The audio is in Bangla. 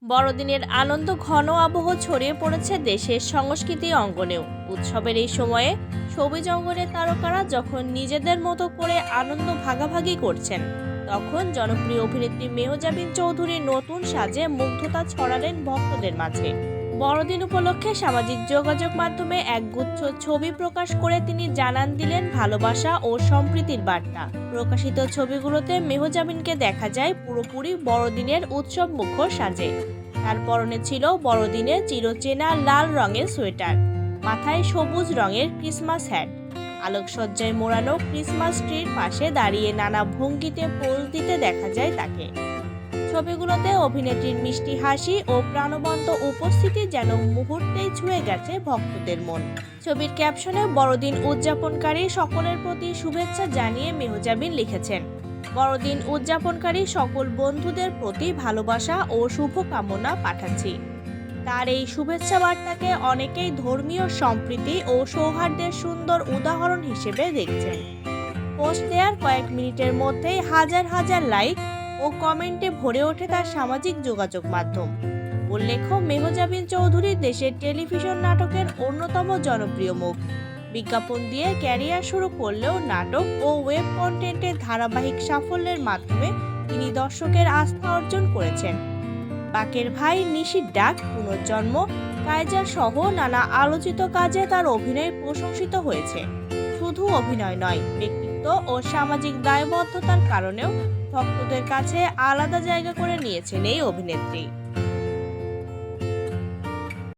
বড়দিনের আনন্দ ঘন আবহ ছড়িয়ে পড়েছে দেশের সংস্কৃতি অঙ্গনেও। উৎসবের এই সময়ে ছবি অঙ্গনের তারকারা যখন নিজেদের মতো করে আনন্দ ভাগাভাগি করছেন, তখন জনপ্রিয় অভিনেত্রী মেহজাবিন চৌধুরী নতুন সাজে মুগ্ধতা ছড়ালেন ভক্তদের মাঝে। বড়দিন উপলক্ষে সামাজিক যোগাযোগ মাধ্যমে একগুচ্ছ ছবি প্রকাশ করে তিনি জানান দিলেন ভালোবাসা ও সম্প্রীতির বার্তা। প্রকাশিত ছবিগুলোতে মেহজাবিনকে দেখা যায় পুরোপুরি বড়দিনের উৎসব মুখর সাজে। তার পরনে ছিল বড়দিনের চিরচেনা লাল রঙের সোয়েটার, মাথায় সবুজ রঙের ক্রিসমাস হ্যাট। আলোকসজ্জায় মোড়ানো ক্রিসমাস ট্রির পাশে দাঁড়িয়ে নানা ভঙ্গিতে পোজ দিতে দেখা যায় তাকে। ছবিগুলোতে অভিনেত্রীর মিষ্টি হাসি ও প্রাণবন্ত উপস্থিতি যেন মুহূর্তেই ছুঁয়ে গেছে ভক্তদের মন। ছবির ক্যাপশনে বড়দিন উদযাপনকারী সকলের প্রতি শুভেচ্ছা জানিয়ে মেহজাবিন লিখেছেন, বড়দিন উদযাপনকারী সকল বন্ধুদের প্রতি ভালোবাসা ও শুভকামনা পাঠাচ্ছি। তার এই শুভেচ্ছা বার্তাকে অনেকেই ধর্মীয় সম্প্রীতি ও সৌহার্দ্যের সুন্দর উদাহরণ হিসেবে দেখছেন। পোস্ট দেওয়ার কয়েক মিনিটের মধ্যেই হাজার হাজার লাইক ও কমেন্টে ভরে ওঠে তার সামাজিক যোগাযোগ মাধ্যম। উল্লেখ্য, মেহজাবিন চৌধুরী দেশের টেলিভিশন নাটকের অন্যতম জনপ্রিয় মুখ। বিজ্ঞাপন দিয়ে ক্যারিয়ার শুরু করলেও নাটক ও ওয়েব কন্টেন্টের ধারাবাহিক সাফল্যের মাধ্যমে তিনি দর্শকের আস্থা অর্জন করেছেন। বাকের ভাই, নিশির ডাক, পুনর্জন্ম, কায়জার সহ নানা আলোচিত কাজে তার অভিনয় প্রশংসিত হয়েছে। শুধু অভিনয় নয়, ব্যক্তিত্ব ও সামাজিক দায়বদ্ধতার কারণেও ভক্তদের কাছে আলাদা জায়গা করে নিয়েছেন এই অভিনেত্রী।